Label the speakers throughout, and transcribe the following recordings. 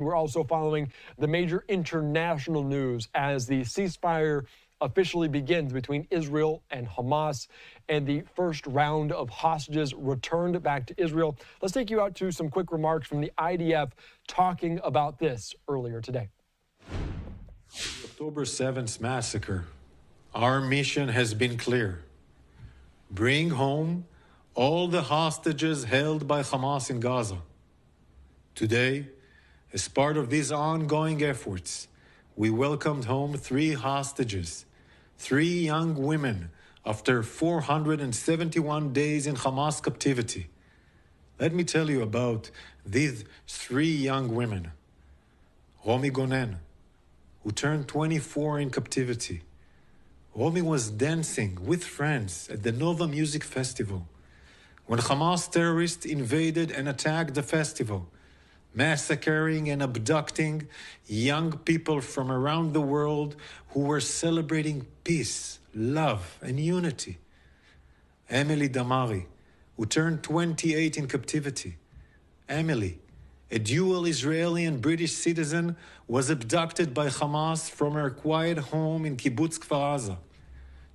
Speaker 1: We're also following the major international news as the ceasefire officially begins between Israel and Hamas, and the first round of hostages returned back to Israel. Let's take you out to some quick remarks from the IDF talking about this earlier today.
Speaker 2: October 7th massacre. Our mission has been clear. Bring home all the hostages held by Hamas in Gaza. Today, as part of these ongoing efforts, we welcomed home 3 hostages, 3 young women, after 471 days in Hamas captivity. Let me tell you about these 3 young women. Romi Gonen, who turned 24 in captivity. Romi was dancing with friends at the Nova Music Festival when Hamas terrorists invaded and attacked the festival, massacring and abducting young people from around the world who were celebrating peace, love, and unity. Emily Damari, who turned 28 in captivity. Emily, a dual Israeli and British citizen, was abducted by Hamas from her quiet home in Kibbutz Kfar Aza.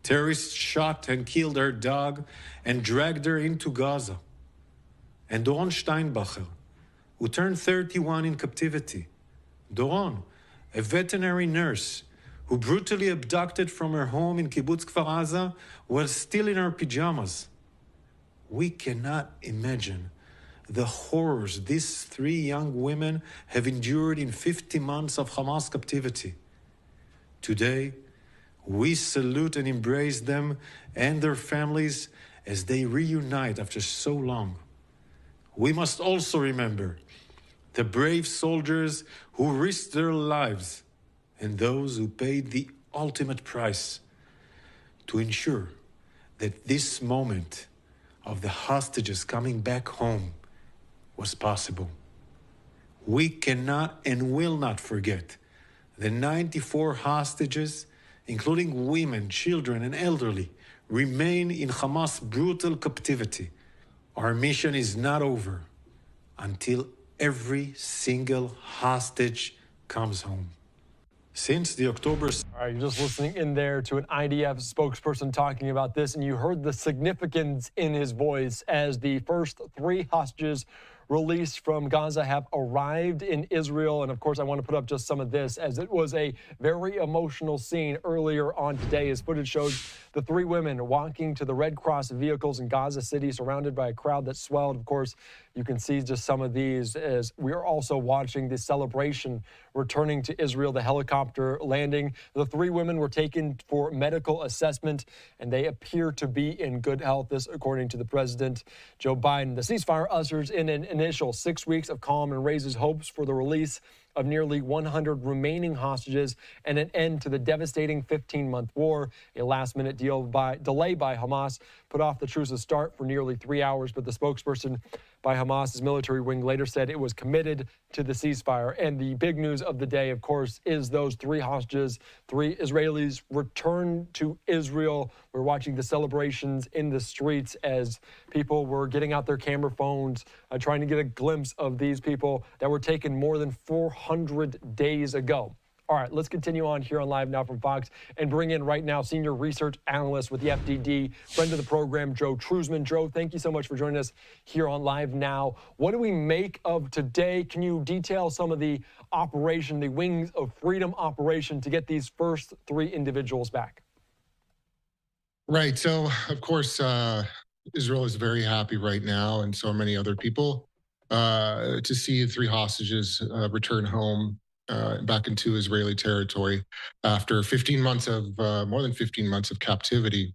Speaker 2: Terrorists shot and killed her dog and dragged her into Gaza. And Doron Steinbacher, who turned 31 in captivity. Doron, a veterinary nurse who brutally abducted from her home in Kibbutz Kfar Aza, was still in her pajamas. We cannot imagine the horrors these 3 young women have endured in 50 months of Hamas captivity. Today, we salute and embrace them and their families as they reunite after so long. We must also remember the brave soldiers who risked their lives and those who paid the ultimate price to ensure that this moment of the hostages coming back home was possible. We cannot and will not forget the 94 hostages, including women, children, and elderly, remain in Hamas' brutal captivity. Our mission is not over until every single hostage comes home. Since the October...
Speaker 1: All right, you're just listening in there to an IDF spokesperson talking about this, and you heard the significance in his voice as the first 3 hostages released from Gaza have arrived in Israel. And of course, I want to put up just some of this, as it was a very emotional scene earlier on today, as footage shows the 3 women walking to the Red Cross vehicles in Gaza City, surrounded by a crowd that swelled. Of course, you can see just some of these as we are also watching the celebration returning to Israel, the helicopter landing. The 3 women were taken for medical assessment, and they appear to be in good health. This, according to the President Joe Biden. The ceasefire ushers in an initial 6 weeks of calm and raises hopes for the release of nearly 100 remaining hostages and an end to the devastating 15-month war. A last-minute delay by Hamas put off the truce's start for nearly 3 hours, but the spokesperson by Hamas's military wing later said it was committed to the ceasefire. And the big news of the day, of course, is those 3 hostages, 3 Israelis returned to Israel. We're watching the celebrations in the streets as people were getting out their camera phones, trying to get a glimpse of these people that were taken more than 400 days ago. All right, let's continue on here on Live Now from Fox and bring in right now senior research analyst with the FDD, friend of the program, Joe Truzman. Joe, thank you so much for joining us here on Live Now. What do we make of today? Can you detail some of the operation, the Wings of Freedom operation to get these first 3 individuals back?
Speaker 3: Right. So, of course, Israel is very happy right now, and so many other people, to see 3 hostages return home back into Israeli territory after 15 months of more than 15 months of captivity.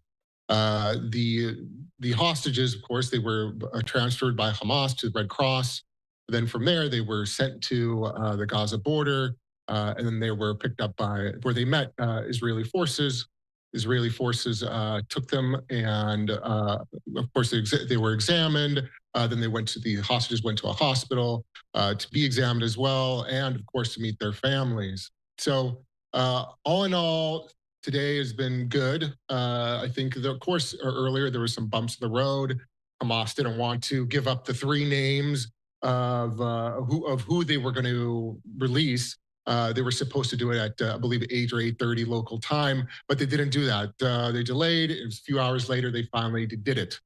Speaker 3: The hostages, of course, they were transferred by Hamas to the Red Cross. Then from there, they were sent to the Gaza border, and then they were picked up by where they met Israeli forces. Israeli forces took them, and of course they were examined. Then the hostages went to a hospital to be examined as well, and of course to meet their families. So all in all, today has been good. I think, of course, earlier there were some bumps in the road. Hamas didn't want to give up the 3 names of who they were going to release. They were supposed to do it at, I believe, 8 or 8:30 local time, but they didn't do that. They delayed. It was a few hours later, they finally did it.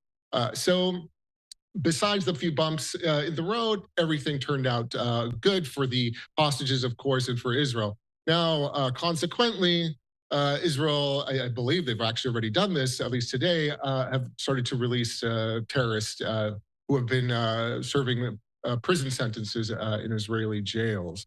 Speaker 3: So besides the few bumps in the road, everything turned out good for the hostages, of course, and for Israel. Now, consequently, Israel, I believe they've actually already done this, at least today, have started to release terrorists who have been serving prison sentences in Israeli jails.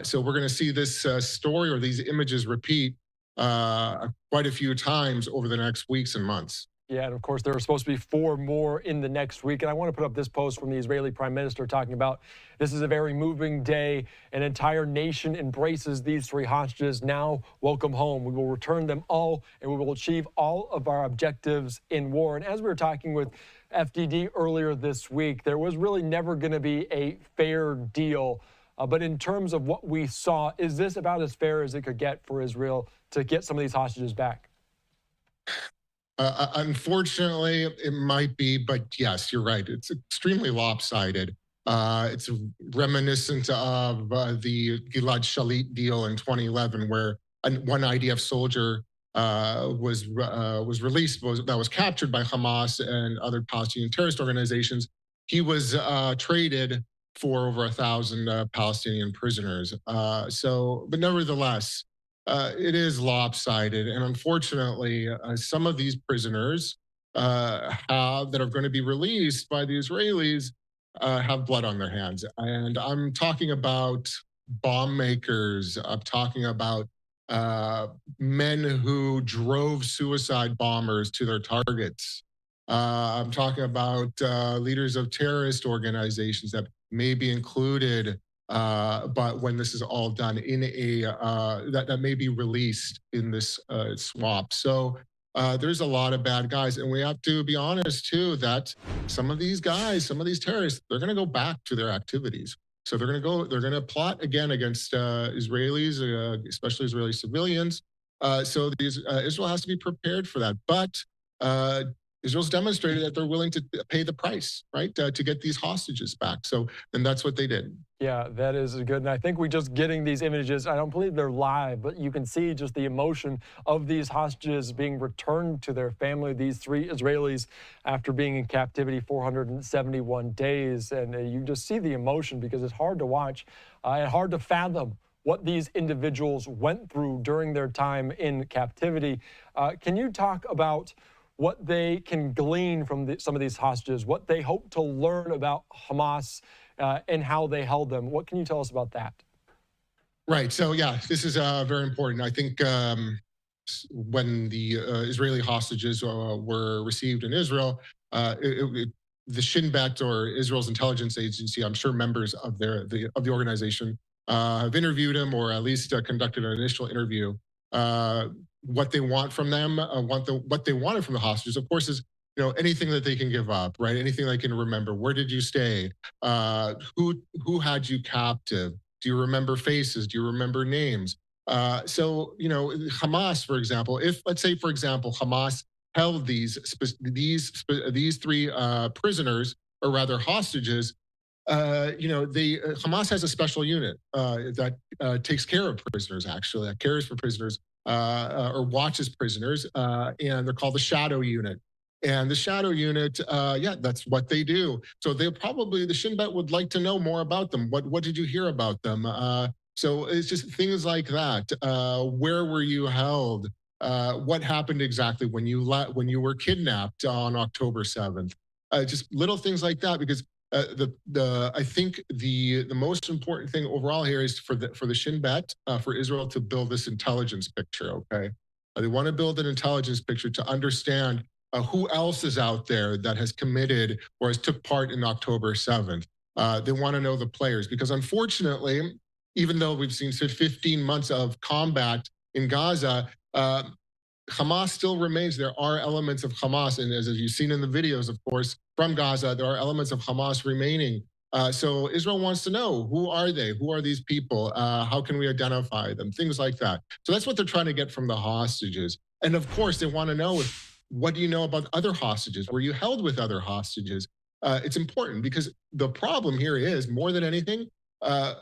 Speaker 3: So we're going to see this story or these images repeat quite a few times over the next weeks and months.
Speaker 1: Yeah, and of course, there are supposed to be 4 more in the next week. And I want to put up this post from the Israeli prime minister talking about this is a very moving day. An entire nation embraces these 3 hostages. Now, welcome home. We will return them all, and we will achieve all of our objectives in war. And as we were talking with FDD earlier this week, there was really never going to be a fair deal. But in terms of what we saw, is this about as fair as it could get for Israel to get some of these hostages back?
Speaker 3: Unfortunately, it might be, but yes, you're right. It's extremely lopsided. It's reminiscent of the Gilad Shalit deal in 2011, where one IDF soldier was released, that was captured by Hamas and other Palestinian terrorist organizations. He was traded for over 1,000 Palestinian prisoners. But nevertheless, it is lopsided, and unfortunately, some of these prisoners that are going to be released by the Israelis have blood on their hands. And I'm talking about bomb makers. I'm talking about men who drove suicide bombers to their targets. I'm talking about leaders of terrorist organizations that may be included, but when this is all done in that may be released in this swap. So there's a lot of bad guys, and we have to be honest too that some of these guys, some of these terrorists, they're going to go back to their activities. So they're going to plot again against Israelis, especially Israeli civilians. Israel has to be prepared for that. But Israel's demonstrated that they're willing to pay the price, right, to get these hostages back. So, and that's what they did.
Speaker 1: Yeah, that is good. And I think we just getting these images, I don't believe they're live, but you can see just the emotion of these hostages being returned to their family, these 3 Israelis, after being in captivity 471 days. And you just see the emotion because it's hard to watch and hard to fathom what these individuals went through during their time in captivity. Can you talk about what they can glean from some of these hostages, what they hope to learn about Hamas and how they held them? What can you tell us about that?
Speaker 3: Right. So, yeah, this is very important. I think when the Israeli hostages were received in Israel, the Shin Bet, or Israel's intelligence agency, I'm sure members of the organization have interviewed him, or at least conducted an initial interview. What they want from them, what they wanted from the hostages, of course, is anything that they can give up, right? Anything they can remember. Where did you stay? Who had you captive? Do you remember faces? Do you remember names? Hamas, for example, if let's say, for example, Hamas held these 3 prisoners, or rather hostages. Hamas has a special unit that takes care of prisoners, actually, that cares for prisoners or watches prisoners, and they're called the Shadow Unit. And the Shadow Unit, that's what they do. So the Shin Bet would like to know more about them. What did you hear about them? So it's just things like that. Where were you held? What happened exactly when you were kidnapped on October 7th? Just little things like that, because I think the most important thing overall here is for the Shin Bet, for Israel to build this intelligence picture. Okay, they want to build an intelligence picture to understand who else is out there that has committed or has took part in October 7th. They want to know the players, because unfortunately, even though we've seen 15 months of combat in Gaza, Hamas still remains. There are elements of Hamas, and as you've seen in the videos, of course, from Gaza, there are elements of Hamas remaining. So Israel wants to know, who are they? Who are these people? How can we identify them? Things like that. So that's what they're trying to get from the hostages. And of course, they want to know, what do you know about other hostages? Were you held with other hostages? it's important because the problem here is more than anything, uh,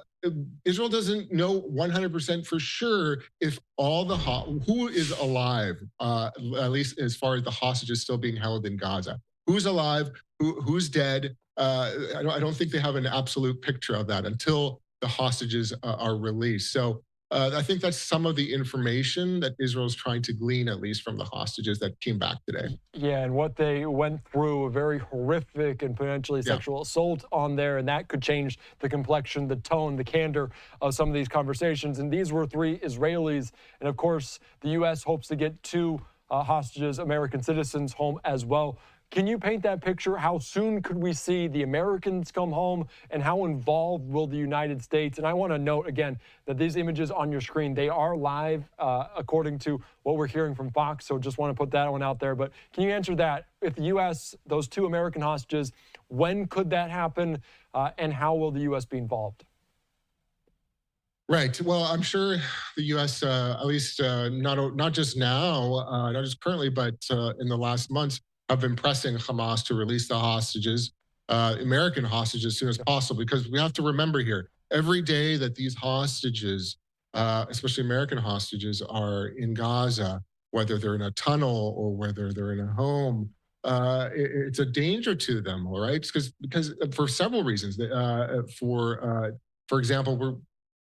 Speaker 3: Israel doesn't know 100% for sure if all the who is alive, at least as far as the hostages still being held in Gaza. Who's alive? Who's dead? I don't think they have an absolute picture of that until the hostages are released. So I think that's some of the information that Israel's trying to glean, at least from the hostages that came back today.
Speaker 1: Yeah, and what they went through, a very horrific and potentially
Speaker 3: Yeah.
Speaker 1: sexual assault on there, and that could change the complexion, the tone, the candor of some of these conversations. And these were three Israelis. And of course, the U.S. hopes to get two hostages, American citizens, home as well. Can you paint that picture? How soon could we see the Americans come home, and how involved will the United States? And I want to note again that these images on your screen, they are live according to what we're hearing from Fox. So just want to put that one out there. But can you answer that? If the U.S., those two American hostages, when could that happen, and how will the U.S. be involved?
Speaker 3: Right. Well, I'm sure the U.S., at least not just now, not just currently, but in the last months, have been pressing Hamas to release the hostages, American hostages, as soon as possible. Because we have to remember here, every day that these hostages, especially American hostages, are in Gaza, whether they're in a tunnel or whether they're in a home, it's a danger to them. All right, because for several reasons. For example,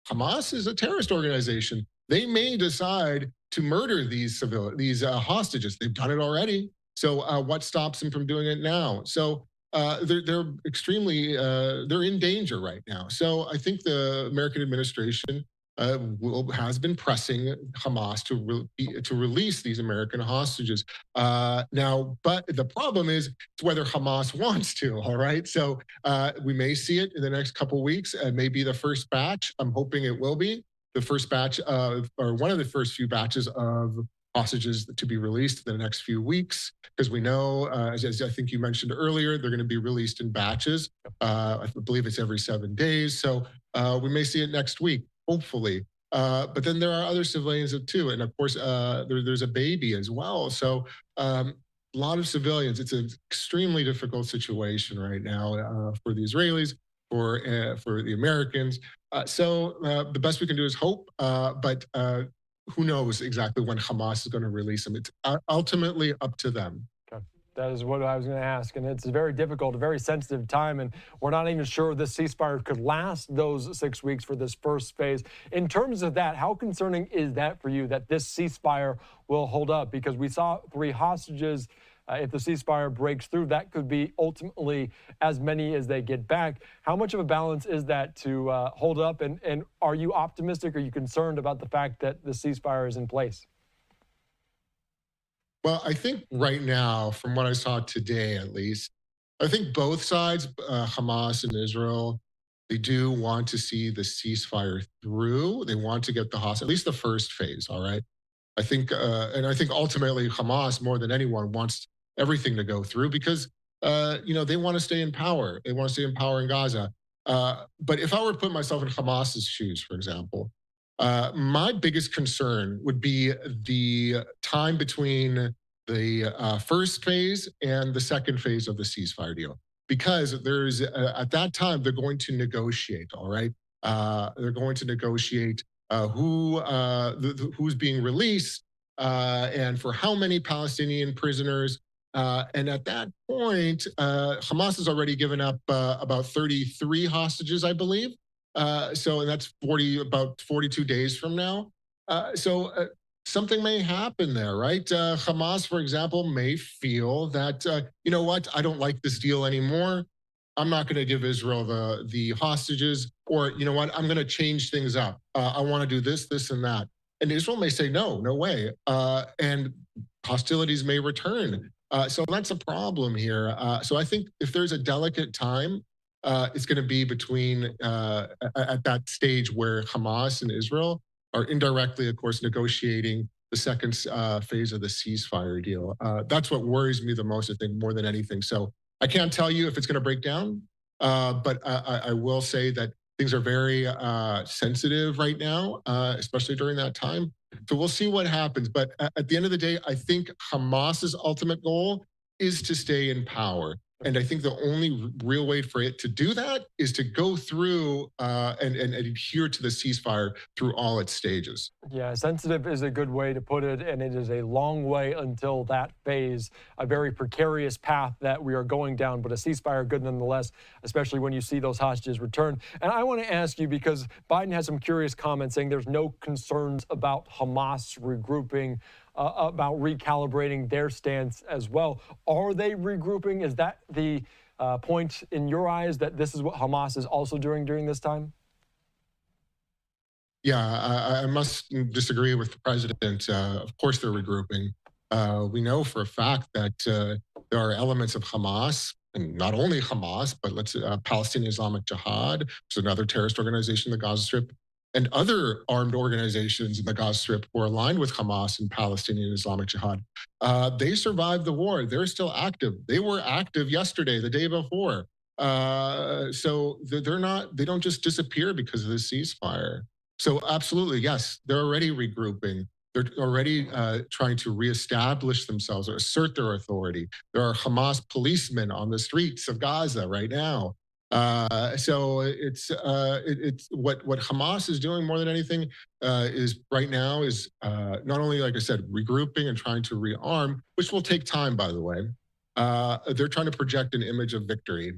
Speaker 3: Hamas is a terrorist organization. They may decide to murder these hostages. They've done it already. So what stops them from doing it now? So they're extremely they're in danger right now. So I think the American administration has been pressing Hamas to release these American hostages. Now, but the problem is it's whether Hamas wants to. All right, so we may see it in the next couple of weeks. Maybe the first batch. I'm hoping it will be the first batch of, or one of the first few batches of hostages to be released in the next few weeks, because we know, as I think you mentioned earlier, they're going to be released in batches. I believe it's every 7 days. So we may see it next week, hopefully. But then there are other civilians too. And of course, there's a baby as well. So a lot of civilians. It's an extremely difficult situation right now for the Israelis, for the Americans. So the best we can do is hope. But who knows exactly when Hamas is going to release them? It's ultimately up to them.
Speaker 1: Okay. That is what I was going to ask. And it's very difficult, a very sensitive time. And we're not even sure this ceasefire could last those 6 weeks for this first phase. In terms of that, how concerning is that for you that this ceasefire will hold up? Because we saw 3 hostages. If the ceasefire breaks through, that could be ultimately as many as they get back. How much of a balance is that to hold up? And are you optimistic? Or are you concerned about the fact that the ceasefire is in place?
Speaker 3: Well, I think right now, from what I saw today at least, I think both sides, Hamas and Israel, they do want to see the ceasefire through. They want to get the hostage, at least the first phase, all right? And I think ultimately Hamas, more than anyone, wants everything to go through because, they want to stay in power. They want to stay in power in Gaza. But if I were to put myself in Hamas's shoes, for example, my biggest concern would be the time between the first phase and the second phase of the ceasefire deal, because there's at that time they're going to negotiate. All right, they're going to negotiate who's being released and for how many Palestinian prisoners. And at that point, Hamas has already given up about 33 hostages, I believe. And that's about 42 days from now. Something may happen there, right? Hamas, for example, may feel that, you know what, I don't like this deal anymore. I'm not going to give Israel the hostages, or you know what, I'm going to change things up. I want to do this, this, and that. And Israel may say, no way. And hostilities may return. So that's a problem here. So I think if there's a delicate time, it's going to be between at that stage where Hamas and Israel are indirectly, of course, negotiating the second phase of the ceasefire deal. That's what worries me the most, I think, more than anything. So I can't tell you if it's going to break down, but I will say that things are very sensitive right now, especially during that time. So we'll see what happens. But at the end of the day, I think Hamas's ultimate goal is to stay in power. And I think the only real way for it to do that is to go through and adhere to the ceasefire through all its stages.
Speaker 1: Yeah, sensitive is a good way to put it, and it is a long way until that phase, a very precarious path that we are going down, but a ceasefire good nonetheless, especially when you see those hostages return. And I want to ask you, because Biden had some curious comments saying there's no concerns about Hamas regrouping, about recalibrating their stance as well. Are they regrouping? Is that the point in your eyes that this is what Hamas is also doing during this time?
Speaker 3: Yeah, I must disagree with the president. Of course, they're regrouping. We know for a fact that there are elements of Hamas, and not only Hamas, but Palestinian Islamic Jihad, which is another terrorist organization in the Gaza Strip, and other armed organizations in the Gaza Strip who are aligned with Hamas and Palestinian Islamic Jihad. They survived the war. They're still active. They were active yesterday, the day before. So they're not. They don't just disappear because of the ceasefire. So absolutely, yes, they're already regrouping. They're already trying to reestablish themselves or assert their authority. There are Hamas policemen on the streets of Gaza right now. So it's what Hamas is doing more than anything is right now is not only, like I said, regrouping and trying to rearm, which will take time, by the way. They're trying to project an image of victory.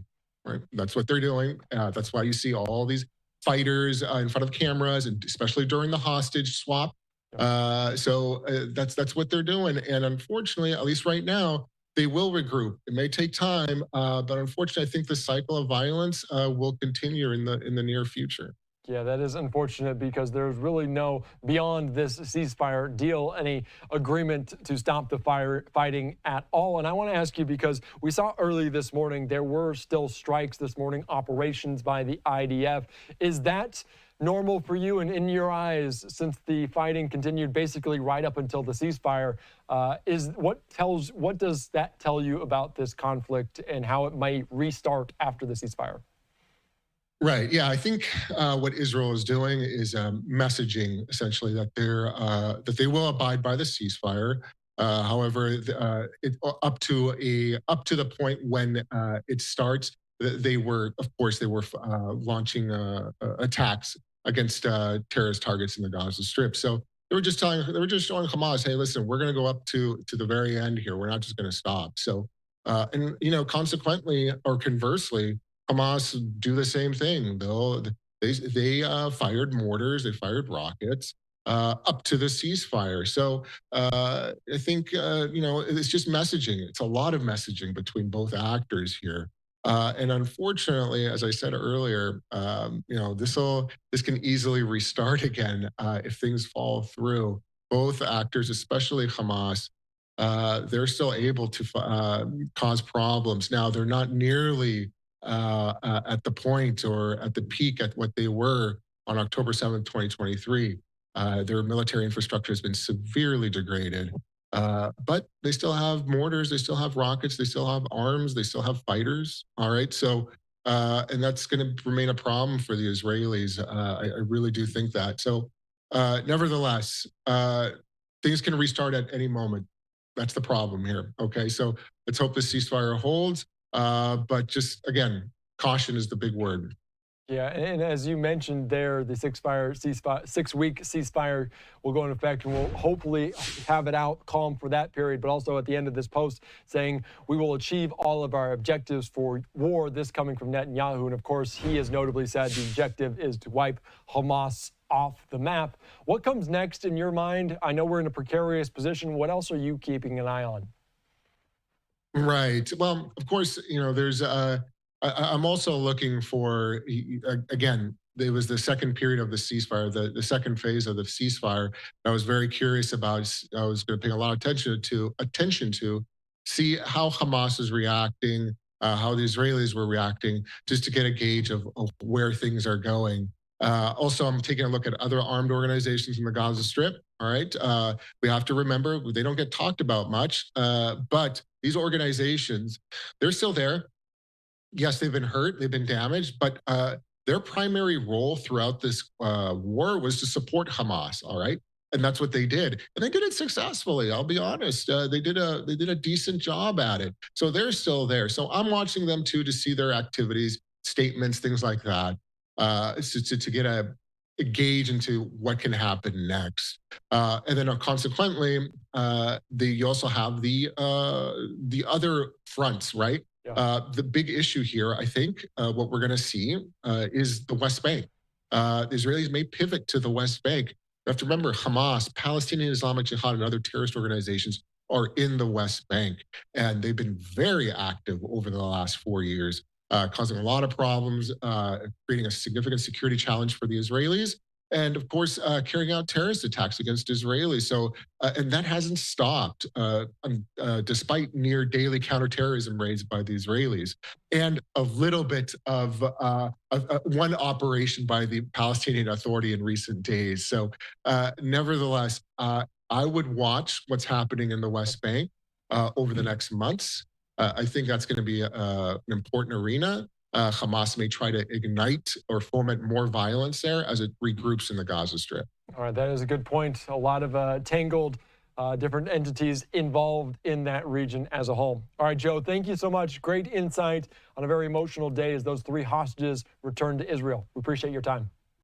Speaker 3: Right, that's what they're doing. That's why you see all these fighters in front of cameras, and especially during the hostage swap. That's what they're doing. And unfortunately, at least right now, they will regroup. It may take time, but unfortunately, I think the cycle of violence will continue in the near future.
Speaker 1: Yeah, that is unfortunate because there's really no, beyond this ceasefire deal, any agreement to stop the fighting at all. And I want to ask you, because we saw early this morning, there were still strikes this morning, operations by the IDF. Is that normal for you? And in your eyes, since the fighting continued basically right up until the ceasefire, what does that tell you about this conflict and how it might restart after the ceasefire?
Speaker 3: Right. Yeah, I think what Israel is doing is messaging essentially that they will abide by the ceasefire. However, up to the point when it starts, they were, of course, launching attacks against terrorist targets in the Gaza Strip. So they were just showing Hamas, hey, listen, we're going to go up to the very end here. We're not just going to stop. So, and consequently or conversely, Hamas do the same thing. They fired mortars, they fired rockets up to the ceasefire. So I think it's just messaging. It's a lot of messaging between both actors here. And unfortunately, as I said earlier, this can easily restart again if things fall through. Both actors, especially Hamas, they're still able to cause problems. Now they're not nearly at the point or at the peak at what they were on October 7th, 2023. Their military infrastructure has been severely degraded, but they still have mortars, they still have rockets, they still have arms, they still have fighters. All right. So, and that's going to remain a problem for the Israelis. I really do think that. So, nevertheless, things can restart at any moment. That's the problem here. Okay. So let's hope the ceasefire holds. But just again, caution is the big word.
Speaker 1: Yeah, and as you mentioned there, the 6-week ceasefire will go into effect, and we'll hopefully have it out calm for that period. But also at the end of this post saying we will achieve all of our objectives for war. This coming from Netanyahu, and of course he has notably said the objective is to wipe Hamas off the map. What comes next in your mind? I know we're in a precarious position. What else are you keeping an eye on?
Speaker 3: Right. Well, of course, there's. I'm also looking for again. It was the second period of the ceasefire, the second phase of the ceasefire. I was very curious about. I was going to pay a lot of attention to see how Hamas is reacting, how the Israelis were reacting, just to get a gauge of where things are going. Also, I'm taking a look at other armed organizations in the Gaza Strip. All right. We have to remember they don't get talked about much, but these organizations, they're still there. Yes, they've been hurt, they've been damaged, but their primary role throughout this war was to support Hamas. All right. And that's what they did, and they did it successfully. I'll be honest; they did a decent job at it. So they're still there. So I'm watching them too to see their activities, statements, things like that, to get a gauge into what can happen next. And then consequently, you also have the other fronts, right?
Speaker 1: Yeah.
Speaker 3: The big issue here, I think, what we're going to see is the West Bank. The Israelis may pivot to the West Bank. You have to remember Hamas, Palestinian Islamic Jihad, and other terrorist organizations are in the West Bank. And they've been very active over the last 4 years, causing a lot of problems, creating a significant security challenge for the Israelis. And of course, carrying out terrorist attacks against Israelis. So, and that hasn't stopped, despite near daily counterterrorism raids by the Israelis, and a little bit of one operation by the Palestinian Authority in recent days. So, nevertheless, I would watch what's happening in the West Bank over the next months. I think that's going to be an important arena. Hamas may try to ignite or foment more violence there as it regroups in the Gaza Strip.
Speaker 1: All right, that is a good point. A lot of tangled different entities involved in that region as a whole. All right, Joe, thank you so much. Great insight on a very emotional day as those 3 hostages return to Israel. We appreciate your time.